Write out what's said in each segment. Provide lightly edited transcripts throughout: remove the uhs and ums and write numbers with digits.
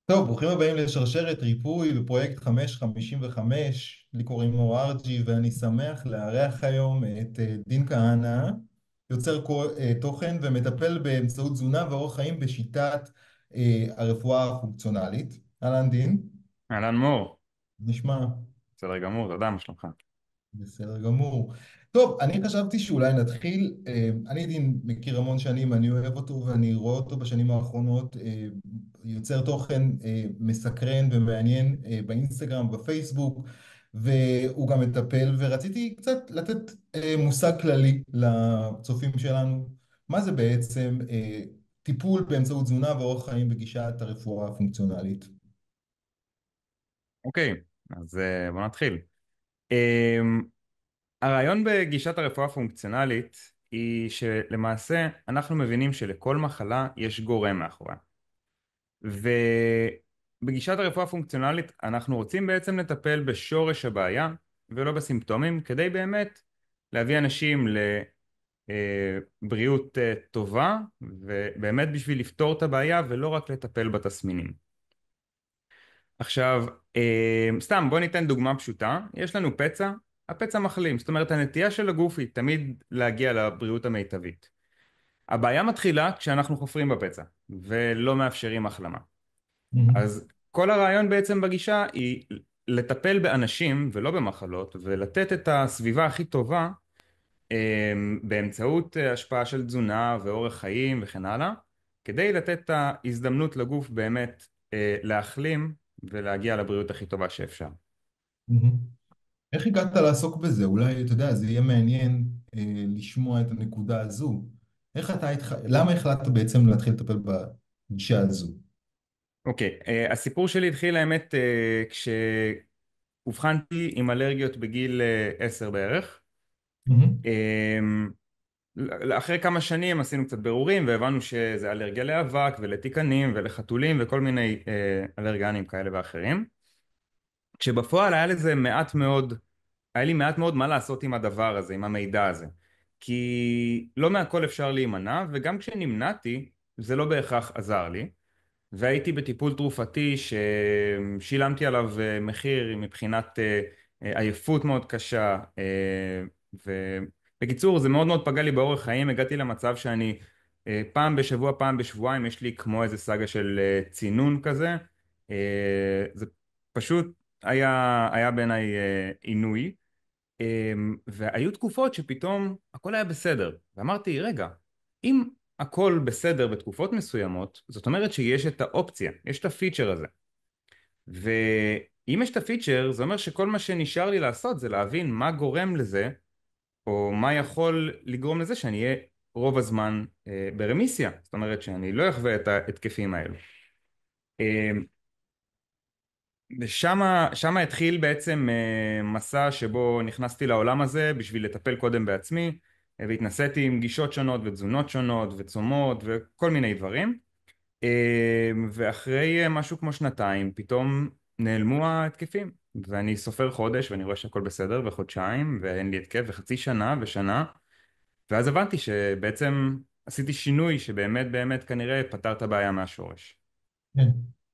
טוב, ברוכים הבאים לשרשרת ריפוי בפרויקט 555, לי קוראים לו ארג'י ואני שמח לארח היום את דין כהנא, יוצר תוכן ומטפל באמצעות תזונה ואורח חיים בשיטת הרפואה הפונקציונלית. אהלן דין, אהלן מור, נשמע. בסדר גמור, תודה, מה שלומך? בסדר גמור. טוב, אני חשבתי שאולי נתחיל, אני דין מכיר המון שנים, אני אוהב אותו ואני רואה אותו בשנים האחרונות, יוצר תוכן מסקרן ומעניין באינסטגרם, בפייסבוק, והוא גם מטפל, ורציתי קצת לתת מושג כללי לצופים שלנו, מה זה בעצם טיפול באמצעות תזונה ואורח חיים בגישת הרפואה הפונקציונלית. אוקיי, אז בוא נתחיל. אמ, הרעיון בגישת הרפואה הפונקציונלית היא שלמעשה אנחנו מבינים שלכל מחלה יש גורם מאחוריה. ובגישת הרפואה הפונקציונלית אנחנו רוצים בעצם לטפל בשורש הבעיה ולא בסימפטומים, כדי באמת להביא אנשים לבריאות טובה, ובאמת בשביל לפתור את הבעיה ולא רק לטפל בתסמינים. עכשיו, סתם בוא ניתן דוגמה פשוטה. יש לנו פצע, הפצע מחלים, זאת אומרת הנטייה של הגוף היא תמיד להגיע לבריאות המיטבית. הבעיה מתחילה כשאנחנו חופרים בפצע ולא מאפשרים החלמה. מהמם, אז כל הרעיון בעצם בגישה היא לטפל באנשים ולא במחלות, ולתת את הסביבה הכי טובה באמצעות השפעה של תזונה ואורח חיים וכן הלאה, כדי לתת את ההזדמנות לגוף באמת להחלים ולהגיע לבריאות הכי טובה שאפשר. מהמם. איך הגעת לעסוק בזה? אולי, אתה יודע, זה יהיה מעניין לשמוע את הנקודה הזו. למה החלטת בעצם להתחיל לטפל בגישה הזו? אוקיי, הסיפור שלי התחיל האמת כשאובחנתי עם אלרגיות בגיל 10 בערך. מהמם, אמ, אחרי כמה שנים עשינו קצת בירורים והבנו שזה אלרגיה לאבק ולתיקנים ולחתולים וכל מיני אלרגנים כאלה ואחרים. כשבפועל היה לי מעט מאוד מה לעשות עם הדבר הזה, עם המידע הזה. כי לא מהכל אפשר להימנע, וגם כשנמנעתי, זה לא בהכרח עזר לי. והייתי בטיפול תרופתי ששילמתי עליו מחיר מבחינת עייפות מאוד קשה. ובקיצור, זה מאוד מאוד פגע לי באורח חיים. הגעתי למצב שאני פעם בשבוע, פעם בשבועיים, יש לי כמו איזה סאגה של צינון כזה. זה פשוט היה בעיניי עינוי. והיו תקופות שפתאום הכל היה בסדר, ואמרתי, רגע, אם הכל בסדר בתקופות מסוימות, זאת אומרת שיש את האופציה, יש את הפיצ'ר הזה. ואם יש את הפיצ'ר, זה אומר שכל מה שנשאר לי לעשות זה להבין מה גורם לזה, או מה יכול לגרום לזה שאני אהיה רוב הזמן ברמיסיה, זאת אומרת שאני לא אחווה את ההתקפים האלו. אה, ושם התחיל בעצם מסע שבו נכנסתי לעולם הזה בשביל לטפל קודם בעצמי, והתנסיתי עם גישות שונות ותזונות שונות וצומות וכל מיני דברים. ואחרי משהו כמו שנתיים פתאום נעלמו ההתקפים, ואני סופר חודש ואני רואה שהכל בסדר, וחודשיים ואין לי התקף, וחצי שנה ושנה. ואז הבנתי שבעצם עשיתי שינוי שבאמת באמת כנראה פתר את הבעיה מהשורש. כן.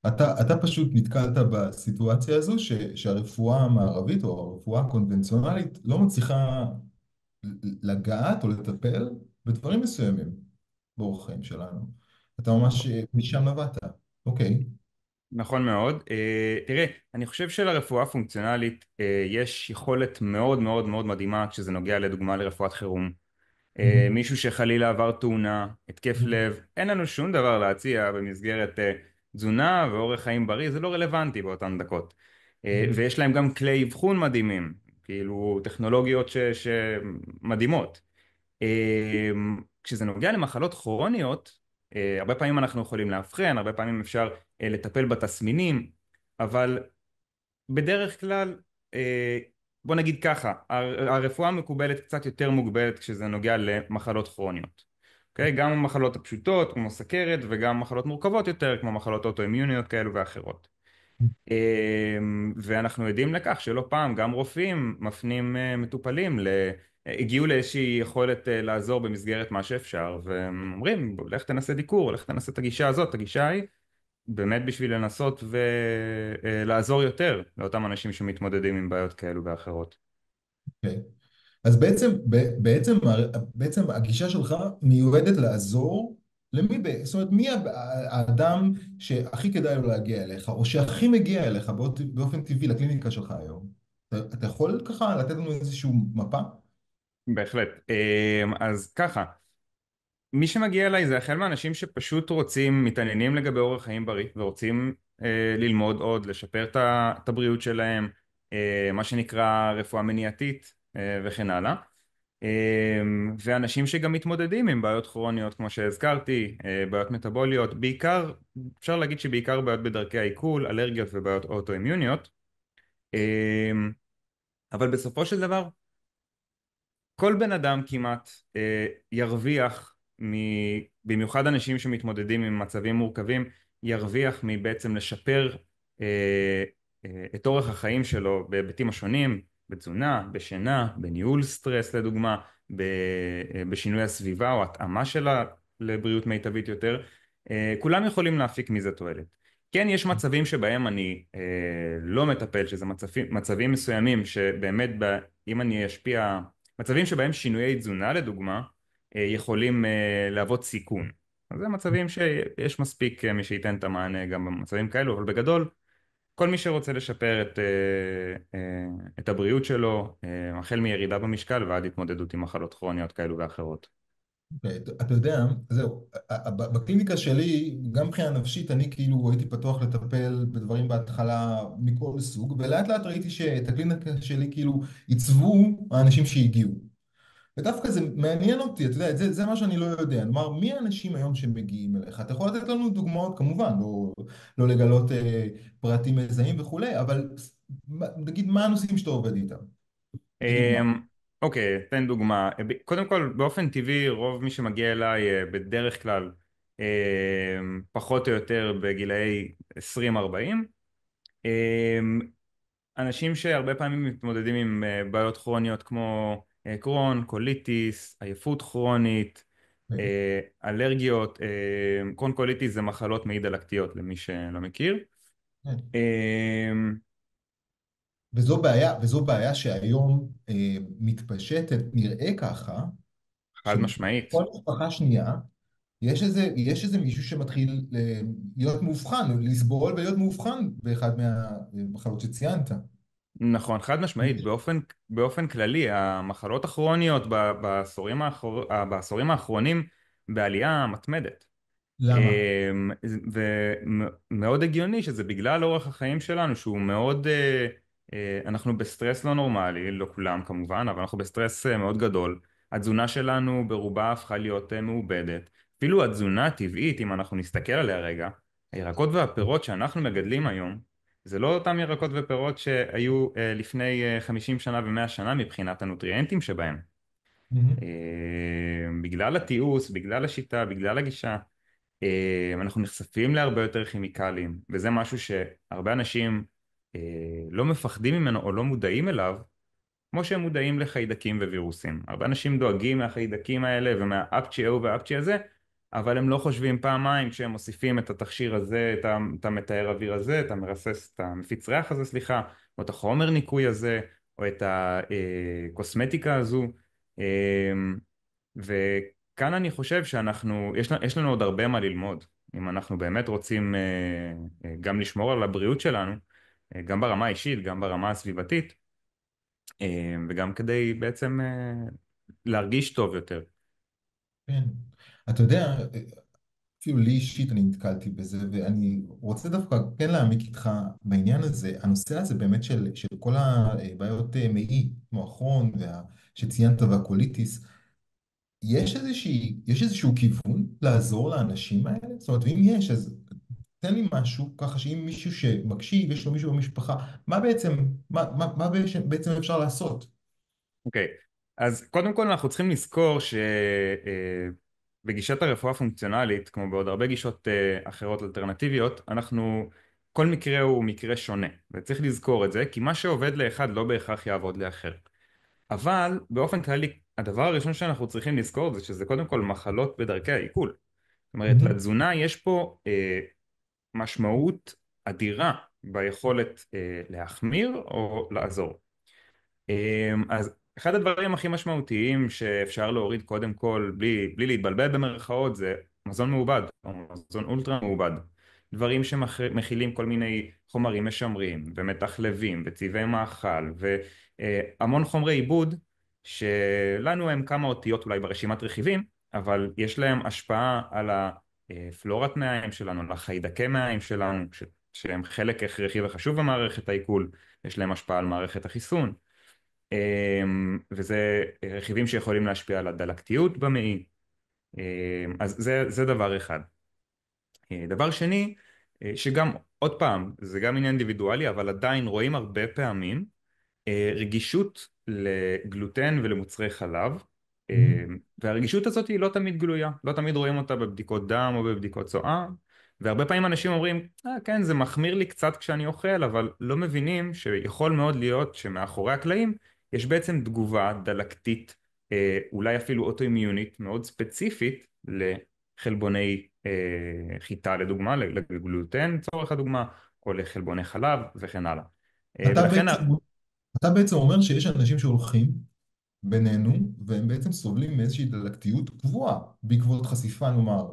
אתה פשוט נתקלת בסיטואציה הזו שהרפואה המערבית או הרפואה הקונבנציונלית לא מצליחה לגעת או לטפל בדברים מסוימים באורח חיים שלנו. אתה ממש משם נבעת. אוקיי. נכון מאוד. תראה, אני חושב שלרפואה פונקציונלית יש יכולת מאוד מאוד מאוד מדהימה כשזה נוגע לדוגמה לרפואת חירום. מהמם, מישהו שחלילה עבר תאונה, התקף מהמם, לב, אין לנו שום דבר להציע במסגרת תזונה ואורח חיים בריא, זה לא רלוונטי באותן דקות. מהמם, ויש להם גם כלי אבחון מדהימים, כאילו טכנולוגיות שמדהימות. כשזה נוגע למחלות כרוניות, הרבה פעמים אנחנו יכולים לאבחן, הרבה פעמים אפשר לטפל בתסמינים, אבל בדרך כלל, בוא נגיד ככה, הרפואה המקובלת קצת יותר מוגבלת כשזה נוגע למחלות כרוניות. אוקיי? גם המחלות הפשוטות כמו סכרת, וגם מחלות מורכבות יותר כמו מחלות אוטואימיוניות כאלו ואחרות. ואנחנו עדים לכך שלא פעם גם רופאים מפנים מטופלים הגיעו לאיזושהי יכולת לעזור במסגרת מה שאפשר, והם אומרים לך תנסה דיקור, לך תנסה את הגישה הזאת, את הגישה ההיא, באמת בשביל לנסות ולעזור יותר לאותם אנשים שמתמודדים עם בעיות כאלו ואחרות. אוקיי. אז בעצם הגישה שלך מיועדת לעזור למי, זאת אומרת, מי האדם שהכי כדאי לו להגיע אליך, או שהכי מגיע אליך באופן טבעי לקליניקה שלך היום? אתה יכול ככה לתת לנו איזושהי מפה? בהחלט. אז ככה, מי שמגיע אליי זה החל מאנשים שפשוט רוצים, מתעניינים לגבי אורח חיים בריא ורוצים ללמוד עוד, לשפר את הבריאות שלהם, מה שנקרא רפואה מניעתית וכן הלאה. ואנשים שגם מתמודדים עם בעיות כרוניות כמו שהזכרתי, בעיות מטבוליות, בעיקר, אפשר להגיד שבעיקר בעיות בדרכי העיכול, אלרגיות ובעיות אוטואימיוניות, אבל בסופו של דבר כל בן אדם כמעט ירוויח, במיוחד אנשים שמתמודדים עם מצבים מורכבים, ירוויח מבעצם לשפר את אורח החיים שלו בהיבטים השונים, בתזונה, בשינה, בניהול סטרס לדוגמה, בשינוי הסביבה או התאמה שלה לבריאות מיטבית יותר. כולם יכולים להפיק מזה תועלת. כן, יש מצבים שבהם אני לא מטפל, שזה מצבים מסוימים שבאמת אם אני אשפיע, מצבים שבהם שינויי תזונה לדוגמה יכולים להוות סיכון. אז זה מצבים שיש מספיק מי שייתן את המענה גם במצבים כאלו, אבל בגדול כל מי שרוצה לשפר את הבריאות שלו, החל מירידה במשקל ועד התמודדות עם מחלות כרוניות כאלו ואחרות. אוקיי, אתה יודע, זהו, בקליניקה שלי, גם מבחינה נפשית, אני כאילו הייתי פתוח לטפל בדברים בהתחלה מכל סוג, ולאט לאט ראיתי שאת הקליניקה שלי כאילו עיצבו האנשים שהגיעו. ודווקא זה מעניין אותי, אתה יודע, זה מה שאני לא יודע. כלומר, מי האנשים היום שמגיעים אליך? אתה יכול לתת לנו דוגמאות, כמובן, לא לגלות פרטים מזהים וכולי, אבל נגיד, מה הנושאים שאתה עובד איתם? לדוגמה. אוקיי, תן דוגמה. קודם כל, באופן טבעי, רוב מי שמגיע אליי בדרך כלל פחות או יותר בגילאי 20-40. אנשים שהרבה פעמים מתמודדים עם בעיות כרוניות כמו קרון, קוליטיס, עייפות כרונית, אוקיי. אלרגיות. קרון קוליטיס זה מחלות מעי דלקתיות למי שלא מכיר. כן. אה, וזו בעיה שהיום מתפשטת, נראה ככה, חד משמעית. שבכל משפחה שנייה יש איזה מישהו שמתחיל להיות מאובחן, או לסבול ולהיות מאובחן באחד מהמחלות שציינת. נכון, חד משמעית. באופן כללי, המחלות הכרוניות בעשורים האחרונים בעלייה מתמדת. למה? ומאוד הגיוני שזה בגלל אורח החיים שלנו שהוא מאוד, אנחנו בסטרס לא נורמלי, לא כולם כמובן, אבל אנחנו בסטרס מאוד גדול. התזונה שלנו ברובה הפכה להיות מעובדת. אפילו התזונה הטבעית, אם אנחנו נסתכל עליה רגע, הירקות והפירות שאנחנו מגדלים היום, זה לא אותם ירקות ופירות שהיו לפני 50 שנה ו100 שנה מבחינת הנוטריאנטים שבהם. מהמם. בגלל התיעוש, בגלל השיטה, בגלל הגישה, אנחנו נחשפים להרבה יותר כימיקלים, וזה משהו שהרבה אנשים לא מפחדים ממנו או לא מודעים אליו, כמו שהם מודעים לחיידקים ווירוסים. הרבה אנשים דואגים מהחיידקים האלה ומהאפצ'י ההוא והאפצ'י הזה, אבל הם לא חושבים פעמיים כשהם מוסיפים את התכשיר הזה, את המטהר אוויר הזה, את המרסס, את המפיץ ריח הזה, סליחה, או את החומר ניקוי הזה, או את הקוסמטיקה הזו. וכאן אני חושב יש לנו עוד הרבה מה ללמוד, אם אנחנו באמת רוצים גם לשמור על הבריאות שלנו, גם ברמה האישית, גם ברמה הסביבתית, וגם כדי בעצם להרגיש טוב יותר. כן. אתה יודע, אפילו לי אישית אני נתקלתי בזה, ואני רוצה דווקא כן להעמיק איתך בעניין הזה. הנושא הזה באמת של כל הבעיות מעי, כמו הקרוהן שציינת והקוליטיס, יש איזשהו כיוון לעזור לאנשים האלה? זאת אומרת, ואם יש, אז תן לי משהו, ככה שאם מישהו שמקשיב, יש לו מישהו במשפחה, מה בעצם אפשר לעשות? אוקיי, אז קודם כל אנחנו צריכים לזכור שבגישת הרפואה הפונקציונלית, כמו בעוד הרבה גישות אחרות אלטרנטיביות, כל מקרה הוא מקרה שונה, וצריך לזכור את זה, כי מה שעובד לאחד לא בהכרח יעבוד לאחר. אבל באופן כללי, הדבר הראשון שאנחנו צריכים לזכור זה שזה קודם כל מחלות בדרכי העיכול. זאת אומרת, מהמם. לתזונה יש פה משמעות אדירה ביכולת להחמיר או לעזור. אז אחד הדברים הכי משמעותיים שאפשר להוריד קודם כל בלי להתבלבל במרכאות זה מזון מעובד או מזון אולטרה מעובד. דברים שמכילים כל מיני חומרים משמרים ומתחלבים וצבעי מאכל והמון חומרי עיבוד שלנו הם כמה אותיות אולי ברשימת רכיבים, אבל יש להם השפעה על הפלורת מעיים שלנו, על החיידקי מעיים שלנו שהם חלק הכרחי וחשוב במערכת העיכול, יש להם השפעה על מערכת החיסון, וזה רכיבים שיכולים להשפיע על הדלקתיות במעי. אז זה דבר אחד. דבר שני, שגם עוד פעם זה גם עניין אינדיבידואלי אבל עדיין רואים הרבה פעמים רגישות לגלוטן ולמוצרי חלב, והרגישות הזאת היא לא תמיד גלויה, לא תמיד רואים אותה בבדיקות דם או בבדיקות צואה, והרבה פעמים אנשים אומרים כן זה מחמיר לי קצת כשאני אוכל, אבל לא מבינים שיכול מאוד להיות שמאחורי הקלעים יש בעצם תגובה דלקתית, אולי אפילו אוטואימיונית מאוד ספציפית לחלבוני חיטה לדוגמה, לגלוטן לצורך הדוגמה, או לחלבוני חלב וכן הלאה. אתה ולכן בעצם, אתה בעצם אומר שיש אנשים שהולכים בינינו, והם בעצם סובלים מאיזושהי דלקתיות קבועה בעקבות חשיפה, נאמר,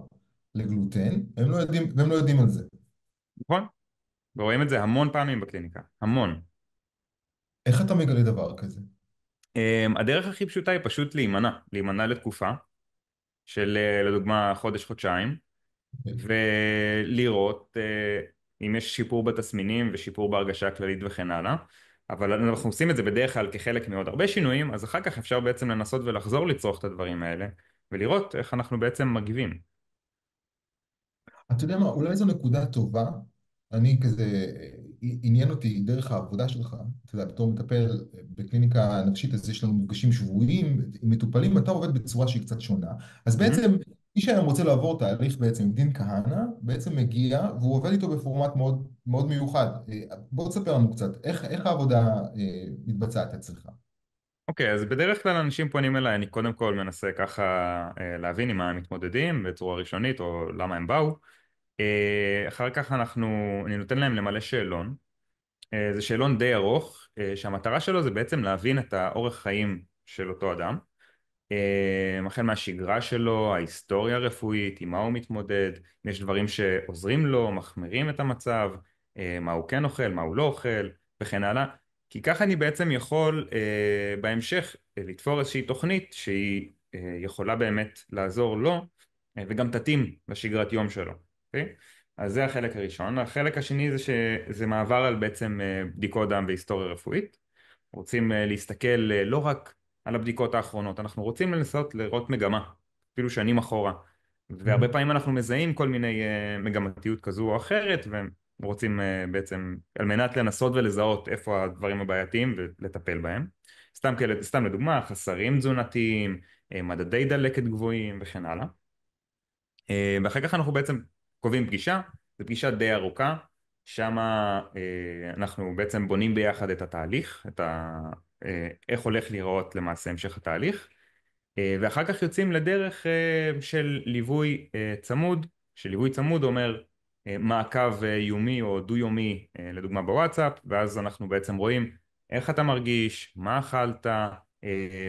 לגלוטן, והם לא יודעים על זה. נכון, ורואים את זה המון פעמים בקליניקה, המון. איך אתה מגלה דבר כזה? הדרך הכי פשוטה היא פשוט להימנע לתקופה של לדוגמה חודש חודשיים, ולראות אם יש שיפור בתסמינים ושיפור בהרגשה הכללית וכן הלאה. אבל אנחנו עושים את זה בדרך כלל כחלק מעוד הרבה שינויים, אז אחר כך אפשר בעצם לנסות ולחזור לצרוך את הדברים האלה ולראות איך אנחנו בעצם מגיבים. אתה יודע מה, אולי זו נקודה טובה. אני כזה, עניין אותי דרך העבודה שלך, אתה יודע, בתור מטפל בקליניקה נפשית, אז יש לנו מפגשים שבועיים עם מטופלים, אתה עובד בצורה שהיא קצת שונה. אז מהמם. בעצם, מי שהיה רוצה לעבור תהליך בעצם עם דין כהנא, בעצם מגיע, והוא עובד איתו בפורמט מאוד, מאוד מיוחד. בוא תספר לנו קצת, איך העבודה מתבצעת אצלך? אוקיי, אז בדרך כלל אנשים פונים אליי, אני קודם כל מנסה ככה להבין עם מה הם מתמודדים בצורה ראשונית או למה הם באו. אחר כך אני נותן להם למלא שאלון. זה שאלון די ארוך, שהמטרה שלו זה בעצם להבין את האורח חיים של אותו אדם, החל מהשגרה שלו, ההיסטוריה הרפואית, עם מה הוא מתמודד, אם יש דברים שעוזרים לו, מחמירים את המצב, מה הוא כן אוכל, מה הוא לא אוכל, וכן הלאה. כי ככה אני בעצם יכול בהמשך לתפור איזושהי תוכנית שהיא יכולה באמת לעזור לו, וגם תתאים לשגרת יום שלו. אוקיי? אז זה החלק הראשון. החלק השני זה שזה מעבר על בעצם בדיקות דם והיסטוריה רפואית. רוצים להסתכל לא רק על הבדיקות האחרונות, אנחנו רוצים לנסות לראות מגמה, אפילו שנים אחורה, והרבה פעמים אנחנו מזהים כל מיני מגמתיות כזו או אחרת, ורוצים בעצם על מנת לנסות ולזהות איפה הדברים הבעייתיים ולטפל בהם. סתם לדוגמה, חסרים תזונתיים, מדדי דלקת גבוהים וכן הלאה. ואחר כך אנחנו בעצם קובעים פגישה, זו פגישה די ארוכה, שם אנחנו בעצם בונים ביחד את התהליך, איך הולך להיראות למעשה המשך התהליך, ואחר כך יוצאים לדרך של ליווי צמוד, שליווי צמוד אומר מעקב יומי או דו-יומי לדוגמה בוואטסאפ, ואז אנחנו בעצם רואים איך אתה מרגיש, מה אכלת,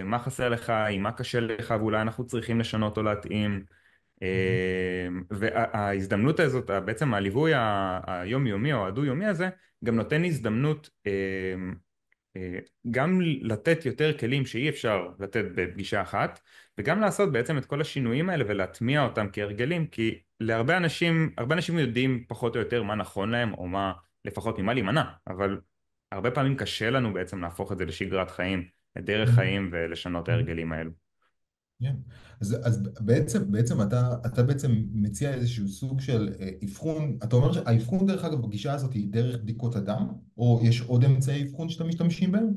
מה חסר לך, עם מה קשה לך ואולי אנחנו צריכים לשנות או להתאים. וההזדמנות הזאת, בעצם הליווי היומיומי או הדו-יומי הזה, גם נותן הזדמנות גם לתת יותר כלים שאי אפשר לתת בפגישה אחת, וגם לעשות בעצם את כל השינויים האלה ולהטמיע אותם כהרגלים, כי להרבה אנשים, הרבה אנשים יודעים פחות או יותר מה נכון להם, או מה, לפחות ממה להימנע, אבל הרבה פעמים קשה לנו בעצם להפוך את זה לשגרת חיים, לדרך חיים ולשנות את ההרגלים האלו. כן. אז בעצם אתה בעצם מציע איזשהו סוג של אבחון, אתה אומר שהאבחון דרך אגב בגישה הזאת היא דרך בדיקות הדם, או יש עוד אמצעי אבחון שאתם משתמשים בהם?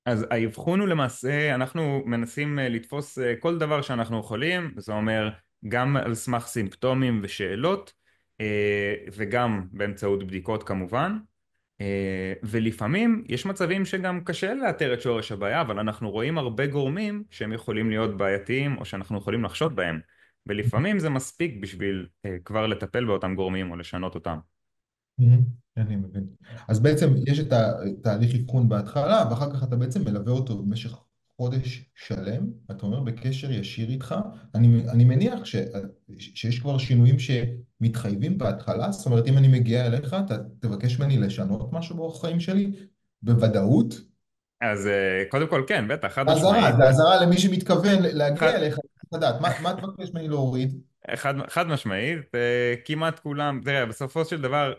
אז האבחון הוא למעשה, אנחנו מנסים לתפוס כל דבר שאנחנו יכולים, זה אומר גם על סמך סימפטומים ושאלות, וגם באמצעות בדיקות כמובן, ולפעמים יש מצבים שגם קשה לאתר את שורש הבעיה, אבל אנחנו רואים הרבה גורמים שהם יכולים להיות בעייתיים או שאנחנו יכולים לחשוד בהם, ולפעמים זה מספיק בשביל כבר לטפל באותם גורמים או לשנות אותם. Mhm. אני מבין. אז בעצם יש את התהליך אבחון בהתחלה, ואחר כך אתה בעצם מלווה אותו במשך חודש שלם, אתה אומר בקשר ישיר איתך. אני מניח שיש כבר שינויים שמתחייבים בהתחלה, זאת אומרת אם אני מגיע אליך, אתה תבקש ממני לשנות משהו באורח חיים שלי, בוודאות. אז קודם כל כן, בטח, חד זה אזהרה, משמעית. זה אזהרה למי שמתכוון להגיע חד, אליך, לדעת, מה תבקש ממני להוריד? חד משמעית, כמעט כולם, תראה, בסופו של דבר,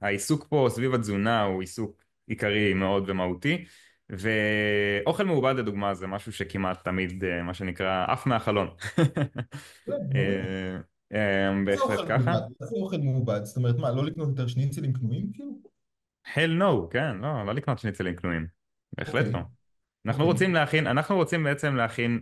העיסוק פה סביב התזונה הוא עיסוק עיקרי מאוד ומהותי, ואוכל מעובד לדוגמה זה משהו שכמעט תמיד, מה שנקרא, עף מהחלון. כן, מעולה. אה, איזה בהחלט אוכל ככה. מעובד? איזה אוכל מעובד? זאת אומרת, מה, לא לקנות יותר שניצלים קנויים כאילו? hell no, כן, לא, לא לקנות שניצלים קנויים. בהחלט לא. אוקיי, אוקיי. אנחנו רוצים בעצם להכין,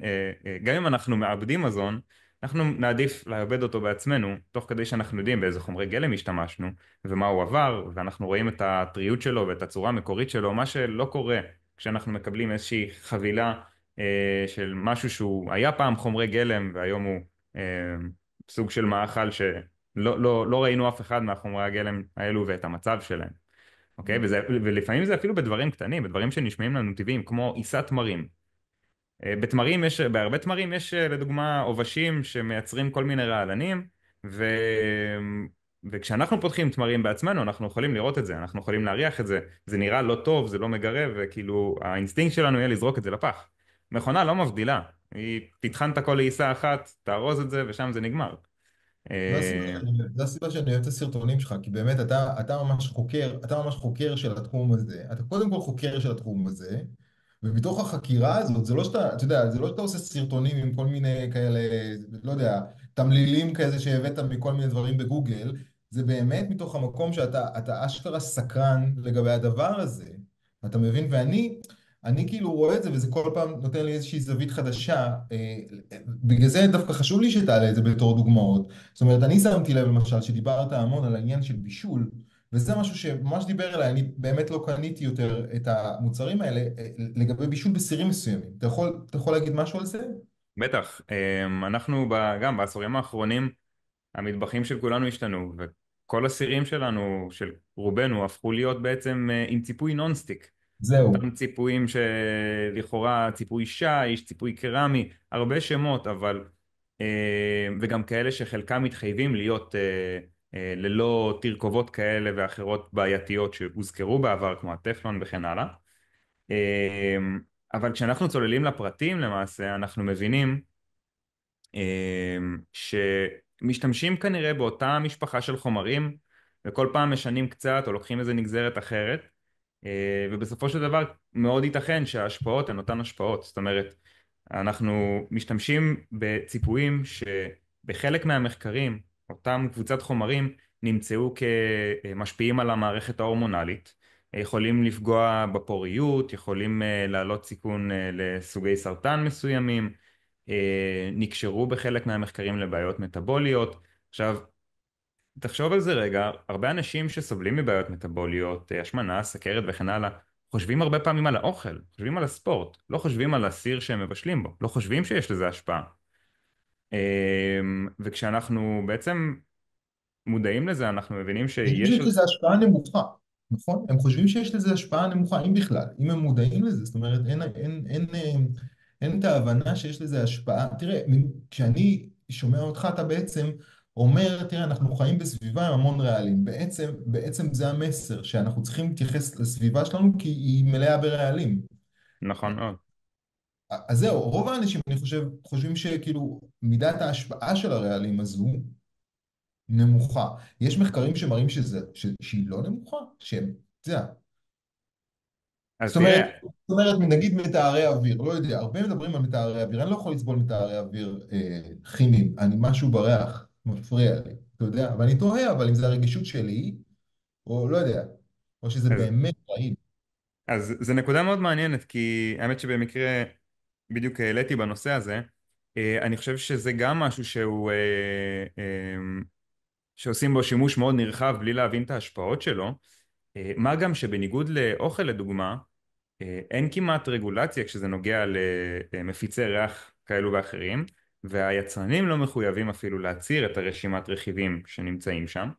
גם אם אנחנו מעבדים מזון, אנחנו נעדיף לעבד אותו בעצמנו, תוך כדי שאנחנו יודעים באיזה חומרי גלם השתמשנו, ומה הוא עבר, ואנחנו רואים את הטריות שלו ואת הצורה המקורית שלו, מה שלא קורה כשאנחנו מקבלים איזושהי חבילה של משהו שהוא היה פעם חומרי גלם, והיום הוא אה, סוג של מאכל שלא לא ראינו אף אחד מהחומרי הגלם האלו ואת המצב שלהם. אוקיי? ולפעמים זה אפילו בדברים קטנים, בדברים שנשמעים לנו טבעיים, כמו עיסת תמרים. בהרבה תמרים יש לדוגמה עובשים שמייצרים כל מיני רעלנים, ו... וכשאנחנו פותחים תמרים בעצמנו, אנחנו יכולים לראות את זה, אנחנו יכולים להריח את זה, זה נראה לא טוב, זה לא מגרה, וכאילו האינסטינקט שלנו יהיה לזרוק את זה לפח. מכונה לא מבדילה, היא תטחן את הכל לעיסה אחת, תארוז את זה, ושם זה נגמר. אה, זו הסיבה שאני אוהב את הסרטונים שלך, כי באמת אתה ממש חוקר של התחום הזה. אתה קודם כל חוקר של התחום הזה, ומתוך החקירה הזאת, זה לא שאתה, אתה יודע, זה לא שאתה עושה סרטונים עם כל מיני כאלה, לא יודע, תמלילים כזה שהבאת מכל מיני דברים בגוגל, זה באמת מתוך המקום שאתה אשכרה סקרן לגבי הדבר הזה. אתה מבין? אני כאילו רואה את זה, וזה כל פעם נותן לי איזושהי זווית חדשה. בגלל זה דווקא חשוב לי שתעלה את זה בתור דוגמאות. זאת אומרת, אני שמתי לב למשל שדיברת המון על העניין של בישול, וזה משהו שממש דיבר אליי, אני באמת לא קניתי יותר את המוצרים האלה לגבי בישול בסירים מסוימים. אתה יכול להגיד משהו על זה? בטח, גם בעשורים האחרונים, המטבחים של כולנו השתנו, וכל הסירים שלנו, של רובנו, הפכו להיות בעצם עם ציפוי נונסטיק. זהו. אותם ציפויים שלכאורה ציפוי שיש, ציפוי קרמי, הרבה שמות, אבל וגם כאלה שחלקם מתחייבים להיות ללא תרכובות כאלה ואחרות בעייתיות שהוזכרו בעבר, כמו הטפלון וכן הלאה. אבל כשאנחנו צוללים לפרטים למעשה, אנחנו מבינים שמשתמשים כנראה באותה משפחה של חומרים, וכל פעם משנים קצת או לוקחים איזה נגזרת אחרת, ובסופו של דבר מאוד ייתכן שההשפעות הן אותן השפעות. זאת אומרת, אנחנו משתמשים בציפויים שבחלק מהמחקרים, אותם קבוצת חומרים נמצאו כמשפיעים על המערכת ההורמונלית, יכולים לפגוע בפוריות, יכולים להעלות סיכון לסוגי סרטן מסוימים, נקשרו בחלק מהמחקרים לבעיות מטבוליות. עכשיו, תחשוב על זה רגע, הרבה אנשים שסובלים מבעיות מטבוליות, השמנה, סכרת וכן הלאה, חושבים הרבה פעמים על האוכל, חושבים על הספורט, לא חושבים על הסיר שהם מבשלים בו, לא חושבים שיש לזה השפעה. וכשאנחנו בעצם מודעים לזה, אנחנו מבינים חושבים שיש... שיש לזה השפעה נמוכה, נכון? הם חושבים שיש לזה השפעה נמוכה, אם בכלל, אם הם מודעים לזה, זאת אומרת, אין את ההבנה שיש לזה השפעה. תראה, כשאני שומע אותך, אתה בעצם אומר, תראה, אנחנו חיים בסביבה עם המון רעלים. בעצם זה המסר, שאנחנו צריכים להתייחס לסביבה שלנו כי היא מלאה ברעלים. נכון מאוד. אז זהו, רוב האנשים, אני חושב, חושבים שכאילו מידת ההשפעה של הרעלים הזו נמוכה. יש מחקרים שמראים שהיא לא נמוכה, שהם, אתה יודע, אז זאת אומרת, תראה, נגיד מטהרי אוויר, לא יודע, הרבה מדברים על מטהרי אוויר, אני לא יכול לסבול מטהרי אוויר כימיים, משהו בריח מפריע לי, אתה יודע, אבל אני תוהה, אבל אם זה הרגישות שלי, או לא יודע, או שזה אז, באמת רעיל. אז זה נקודה מאוד מעניינת, כי האמת שבמקרה בדיוק העליתי בנושא הזה. אני חושב שזה גם משהו שעושים בו שימוש מאוד נרחב בלי להבין את ההשפעות שלו, מה גם שבניגוד לאוכל לדוגמה, אין כמעט רגולציה כשזה נוגע למפיצי ריח כאלו ואחרים, והיצרנים לא מחויבים אפילו להצהיר את הרשימת רכיבים שנמצאים שם.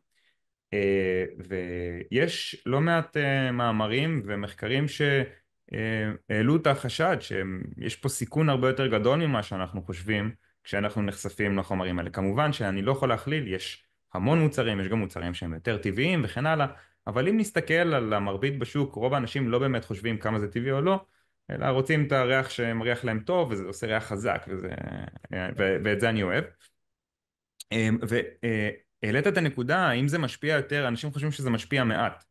ויש לא מעט מאמרים ומחקרים שהעלו את החשד שיש פה סיכון הרבה יותר גדול ממה שאנחנו חושבים כשאנחנו נחשפים לחומרים האלה. כמובן שאני לא יכול להכליל, יש המון מוצרים, יש גם מוצרים שהם יותר טבעיים וכן הלאה, אבל אם נסתכל על המרבית בשוק, רוב האנשים לא באמת חושבים כמה זה טבעי או לא, אלא רוצים את הריח שמריח להם טוב, וזה עושה ריח חזק, ואת זה אני אוהב. והעלית את הנקודה, האם זה משפיע יותר, אנשים חושבים שזה משפיע מעט.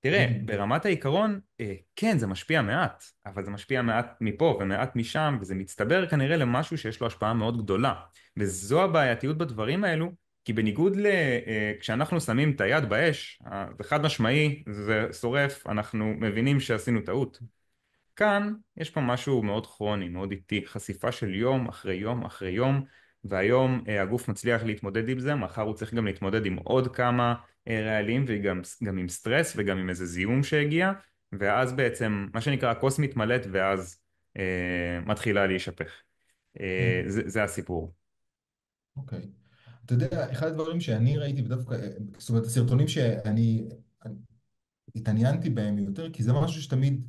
תראה, בדיוק. ברמת העיקרון, כן, זה משפיע מעט, אבל זה משפיע מעט מפה ומעט משם, וזה מצטבר כנראה למשהו שיש לו השפעה מאוד גדולה. וזו הבעייתיות בדברים האלו, כי בניגוד כשאנחנו שמים את היד באש, זה חד משמעי, זה שורף, אנחנו מבינים שעשינו טעות. כאן יש פה משהו מאוד כרוני, מאוד איטי, חשיפה של יום אחרי יום אחרי יום, והיום הגוף מצליח להתמודד עם זה, מחר הוא צריך גם להתמודד עם עוד כמה רעלים וגם עם סטרס וגם עם איזה זיהום שהגיע, ואז בעצם מה שנקרא הכוס מתמלאת ואז מתחילה להישפך. כן. זה הסיפור. אוקיי. אתה יודע, אחד הדברים שאני ראיתי, ודווקא, זאת אומרת, הסרטונים אני התעניינתי בהם יותר, כי זה משהו שתמיד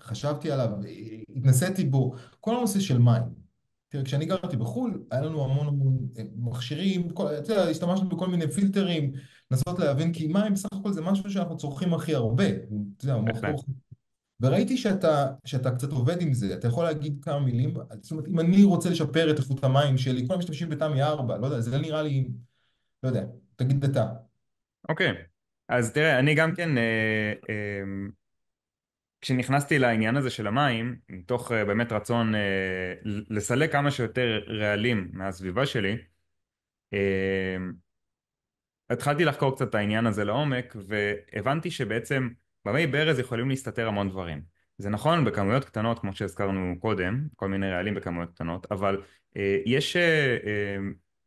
חשבתי עליו, התנסיתי בו, כל הנושא של מים. תראה, כשאני גרתי בחו"ל, היה לנו המון המון מכשירים, אתה יודע, השתמשנו בכל מיני פילטרים, לנסות להבין, כי מים בסך הכל זה משהו שאנחנו צורכים הכי הרבה, אתה יודע, הוא בהחלט. מקור. וראיתי שאתה קצת עובד עם זה, אתה יכול להגיד כמה מילים, זאת אומרת, אם אני רוצה לשפר את איכות המים שלי, כל המשתמשים בתמי 4, לא יודע, זה נראה לי, לא יודע, תגיד אתה. אוקיי, אז תראה, אני גם כן כשנכנסתי לעניין הזה של המים, מתוך באמת רצון לסלק כמה שיותר רעלים מהסביבה שלי, אה, התחלתי לחקור קצת את העניין הזה לעומק, והבנתי שבעצם במי ברז יכולים להסתתר המון דברים. זה נכון בכמויות קטנות, כמו שהזכרנו קודם, כל מיני רעלים בכמויות קטנות, אבל יש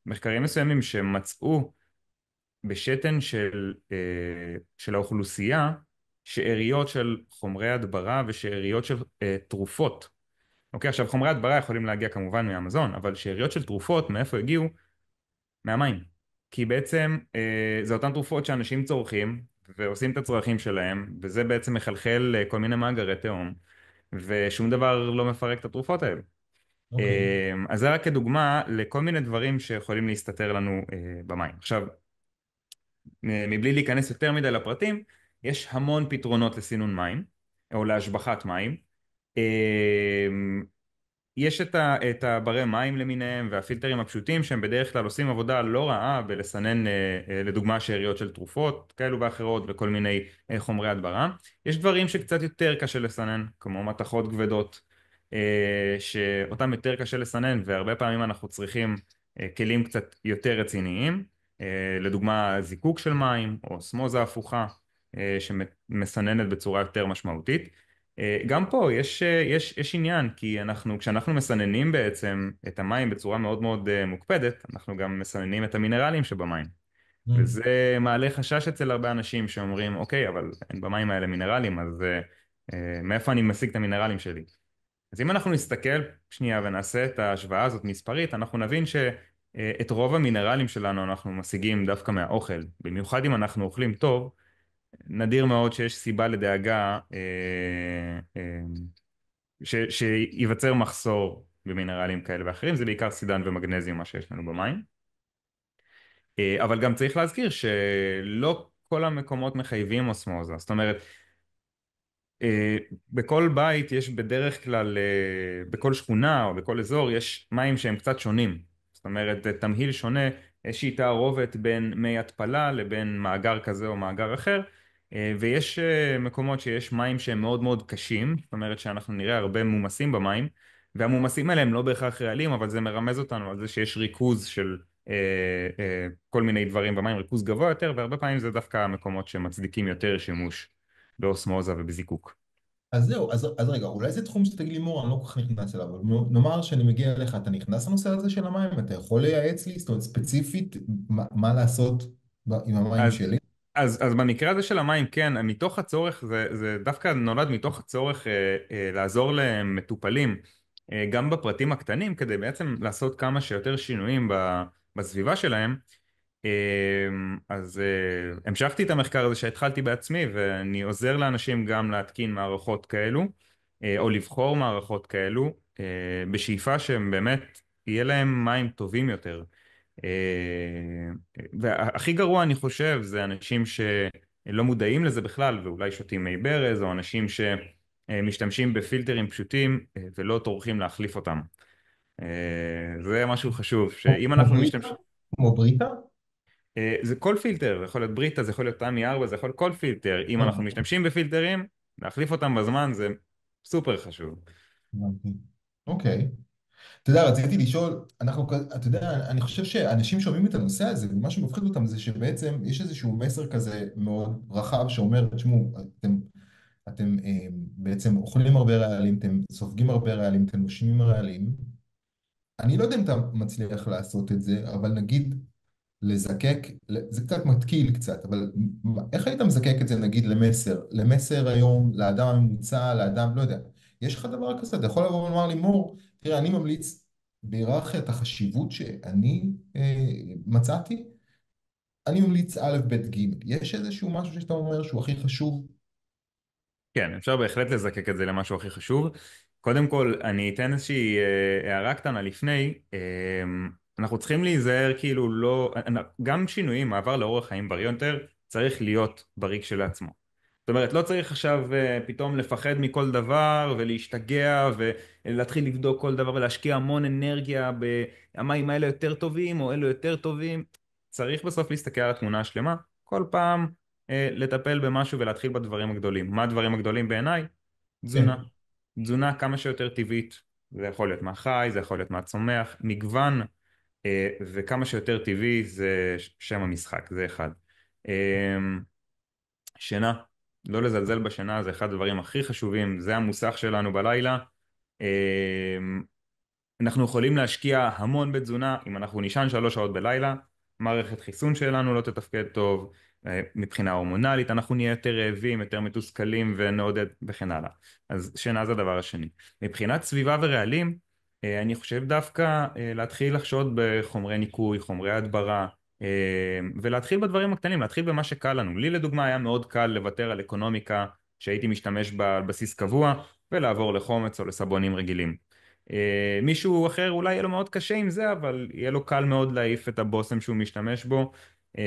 מחקרים מסוימים שמצאו בשתן של האוכלוסייה שאריות של חומרי הדברה ושאריות של תרופות. אוקיי, עכשיו חומרי הדברה יכולים להגיע כמובן מהמזון, אבל שאריות של תרופות מאיפה הגיעו? מהמים. כי בעצם זה אותן תרופות שאנשים צורכים ועושים את הצרכים שלהם, וזה בעצם מחלחל לכל מיני מאגרי תהום, ושום דבר לא מפרק את התרופות האלה. אוקיי. אז זה רק כדוגמה לכל מיני דברים שיכולים להסתתר לנו במים. עכשיו, מבלי להיכנס יותר מדי לפרטים, יש המון פתרונות לסינון מים, או להשבחת מים. יש את הברי מים למיניהם והפילטרים הפשוטים שהם בדרך כלל עושים עבודה לא רעה בלסנן לדוגמה שאריות של תרופות כאלו ואחרות וכל מיני חומרי הדברה. יש דברים שקצת יותר קשה לסנן כמו מתכות כבדות שאותם יותר קשה לסנן והרבה פעמים אנחנו צריכים כלים קצת יותר רציניים, לדוגמה זיקוק של מים או סמוזה הפוכה שמסננת בצורה יותר משמעותית. גם פה יש עניין, כי כשאנחנו מסננים בעצם את המים בצורה מאוד מאוד מוקפדת, אנחנו גם מסננים את המינרלים שבמים. Mm. וזה מעלה חשש אצל הרבה אנשים שאומרים, אוקיי, אבל אין במים האלה מינרלים, אז מאיפה אני משיג את המינרלים שלי? אז אם אנחנו נסתכל שנייה ונעשה את ההשוואה הזאת מספרית, אנחנו נבין שאת רוב המינרלים שלנו אנחנו משיגים דווקא מהאוכל, במיוחד אם אנחנו אוכלים טוב, נדיר מאוד שיש סיבה לדאגה שייווצר מחסור במינרלים כאלה ואחרים, זה בעיקר סידן ומגנזיום מה שיש לנו במים. אבל גם צריך להזכיר שלא כל המקומות מחייבים אוסמוזה, זאת אומרת בכל בית יש בדרך כלל, בכל שכונה או בכל אזור יש מים שהם קצת שונים, זאת אומרת תמהיל שונה, איזושהי תערובת בין מי התפלה לבין מאגר כזה או מאגר אחר, ויש מקומות שיש מים שהם מאוד מאוד קשים, זאת אומרת שאנחנו נראה הרבה מומסים במים, והמומסים האלה הם לא בהכרח רעלים, אבל זה מרמז אותנו על זה שיש ריכוז של כל מיני דברים במים, ריכוז גבוה יותר, והרבה פעמים זה דווקא המקומות שמצדיקים יותר שימוש באוסמוזה ובזיקוק. אז זהו, אז רגע, אולי זה תחום שתגיד לי מור, אני לא כל כך נכנס אליו, אבל נאמר שאני מגיע אליך, אתה נכנס לנושא הזה של המים, אתה יכול לייעץ לי, זאת אומרת, ספציפית, מה לעשות עם המים אז, שלי? אז במקרה הזה של המים, כן, מתוך הצורך, זה דווקא נולד מתוך הצורך לעזור למטופלים, גם בפרטים הקטנים, כדי בעצם לעשות כמה שיותר שינויים בסביבה שלהם. אז המשכתי את המחקר הזה שהתחלתי בעצמי, ואני עוזר לאנשים גם להתקין מערכות כאלו, או לבחור מערכות כאלו, בשאיפה שהם באמת יהיה להם מים טובים יותר. והכי גרוע אני חושב זה אנשים שלא מודעים לזה בכלל ואולי שותים מי ברז, או אנשים שמשתמשים בפילטרים פשוטים ולא טורחים להחליף אותם. זה משהו חשוב, שאם כמו אנחנו בריטה? משתמשים... כמו בריטה? זה כל פילטר, זה יכול להיות בריטה, זה יכול להיות תמי 4, זה יכול להיות כל פילטר. אם אנחנו משתמשים בפילטרים, להחליף אותם בזמן זה סופר חשוב. הבנתי. אוקיי. אתה יודע, רציתי לשאול, אתה יודע, אני חושב שאנשים שומעים את הנושא הזה, ומה שמפחיד אותם זה שבעצם יש איזשהו מסר כזה מאוד רחב שאומר, תשמעו, אתם בעצם אוכלים הרבה רעלים, אתם סופגים הרבה רעלים, אתם נושמים רעלים. אני לא יודע אם אתה מצליח לעשות את זה, אבל נגיד לזקק, זה קצת מתקיל קצת, אבל איך היית מזקק את זה נגיד למסר היום, לאדם הממוצע, לאדם, לא יודע, יש לך דבר כזה, אתה יכול לבוא ולומר לי, מור, תראה, אני ממליץ בהיררכיית החשיבות שאני מצאתי, אני ממליץ א', ב', ג', יש איזשהו משהו שאתה אומר שהוא הכי חשוב? כן, אפשר בהחלט לזקק את זה למשהו הכי חשוב. קודם כל, אני אתן איזושהי הערה קטנה לפני. אנחנו צריכים להיזהר כאילו לא... גם שינויים, מעבר לאורח חיים בריא יותר, צריך להיות בריא כשלעצמו. זאת אומרת, לא צריך עכשיו פתאום לפחד מכל דבר ולהשתגע ולהתחיל לבדוק כל דבר ולהשקיע המון אנרגיה במים האלה יותר טובים או אלו יותר טובים. צריך בסוף להסתכל על התמונה השלמה. כל פעם לטפל במשהו ולהתחיל בדברים הגדולים. מה הדברים הגדולים בעיניי? תזונה. כן, תזונה כמה שיותר טבעית. זה יכול להיות מהחי, זה יכול להיות מהצומח, מגוון, וכמה שיותר טבעי זה שם המשחק, זה אחד. אה, שינה, לא לזלזל בשינה, זה אחד הדברים הכי חשובים, זה המוסך שלנו בלילה. אנחנו יכולים להשקיע המון בתזונה, אם אנחנו נישן 3 שעות בלילה, מערכת חיסון שלנו לא תתפקד טוב, מבחינה הורמונלית אנחנו נהיה יותר רעבים, יותר מתוסכלים ונעודד וכן הלאה. אז שינה זה הדבר השני. מבחינת סביבה ורעלים, אני חושב דווקא להתחיל לחשוד בחומרי ניקוי, חומרי הדברה, ולהתחיל בדברים הקטנים, להתחיל במה שקל לנו. לי לדוגמה היה מאוד קל לוותר על אקונומיקה שהייתי משתמש בה על בסיס קבוע, ולעבור לחומץ או לסבונים רגילים. מישהו אחר אולי יהיה לו מאוד קשה עם זה, אבל יהיה לו קל מאוד להעיף את הבושם שהוא משתמש בו,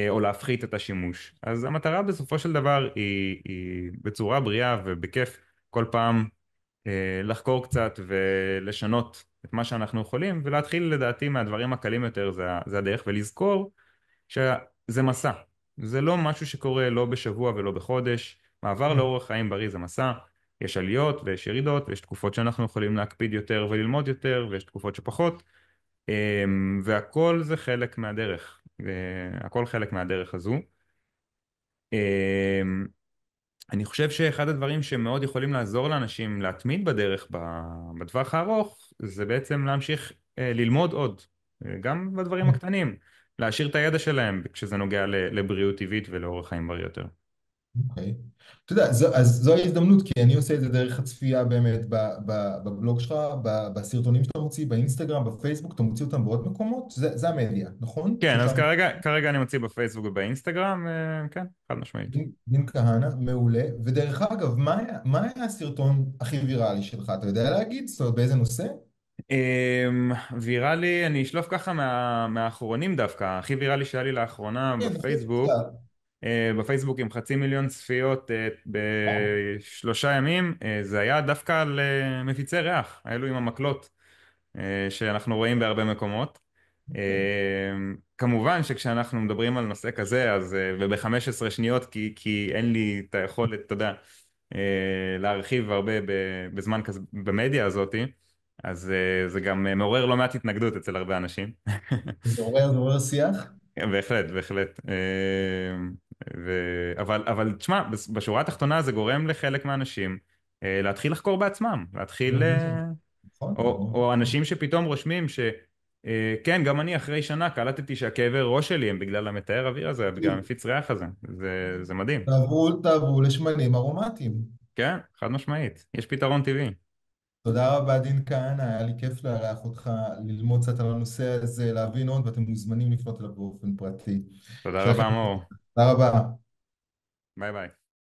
או להפחית את השימוש. אז המטרה בסופו של דבר היא בצורה בריאה ובכיף כל פעם לחקור קצת ולשנות את מה שאנחנו יכולים, ולהתחיל לדעתי מהדברים הקלים יותר, זה הדרך, ולזכור שזה מסע. זה לא משהו שקורה לא בשבוע ולא בחודש. מעבר לאורח חיים בריא זה מסע. יש עליות ויש ירידות, ויש תקופות שאנחנו יכולים להקפיד יותר וללמוד יותר, ויש תקופות שפחות, והכל זה חלק מהדרך. הכל חלק מהדרך הזו. אני חושב שאחד הדברים שמאוד יכולים לעזור לאנשים להתמיד בדרך בטווח הארוך, זה בעצם להמשיך ללמוד עוד, גם בדברים הקטנים, להשאיר את הידע שלהם כשזה נוגע לבריאות טבעית ולאורח חיים בריא יותר. אוקיי. אתה יודע, אז זו ההזדמנות, כי אני עושה את זה דרך הצפייה באמת בבלוג שלך, בסרטונים שאתה מוציא, באינסטגרם, בפייסבוק, אתה מוציא אותם בעוד מקומות, זה המדיה, נכון? כן, אז ששם כרגע אני מוציא בפייסבוק ובאינסטגרם, כן, חד משמעית. דין כהנא, מעולה. ודרך אגב, מה היה הסרטון הכי ויראלי שלך? אתה יודע להגיד? זאת אומרת, באיזה נושא? ויראלי, אני אשלוף ככה מהאחרונים דווקא, הכי ויראלי שהיה לי לאחרונה כן, תחליט בפייסבוק, קצת. בפייסבוק עם 500,000 צפיות וואו, ב3 ימים, זה היה דווקא על מפיצי ריח, האלו עם המקלות, שאנחנו רואים בהרבה מקומות. אוקיי. כמובן שכשאנחנו מדברים על נושא כזה, אז וב-15 שניות, כי אין לי את היכולת, אתה יודע, להרחיב הרבה בזמן כזה במדיה הזאתי, אז זה גם מעורר לא מעט התנגדות אצל הרבה אנשים. זה עורר שיח? כן, בהחלט, בהחלט. אבל תשמע, בשורה התחתונה זה גורם לחלק מהאנשים להתחיל לחקור בעצמם, להתחיל, נכון, או אנשים שפתאום רושמים כן, גם אני אחרי שנה קלטתי שהכאבי ראש שלי הם בגלל המתאר אוויר הזה, בגלל המפיץ ריח הזה. זה מדהים. תעברו לשמנים ארומטיים. כן, חד משמעית. יש פתרון טבעי. תודה רבה, דין כהנא, היה לי כיף לארח אותך, ללמוד קצת על הנושא הזה, להבין עוד, ואתם מוזמנים לפנות אליו באופן פרטי. תודה שיהיה רבה, לכם מור. תודה רבה. ביי ביי.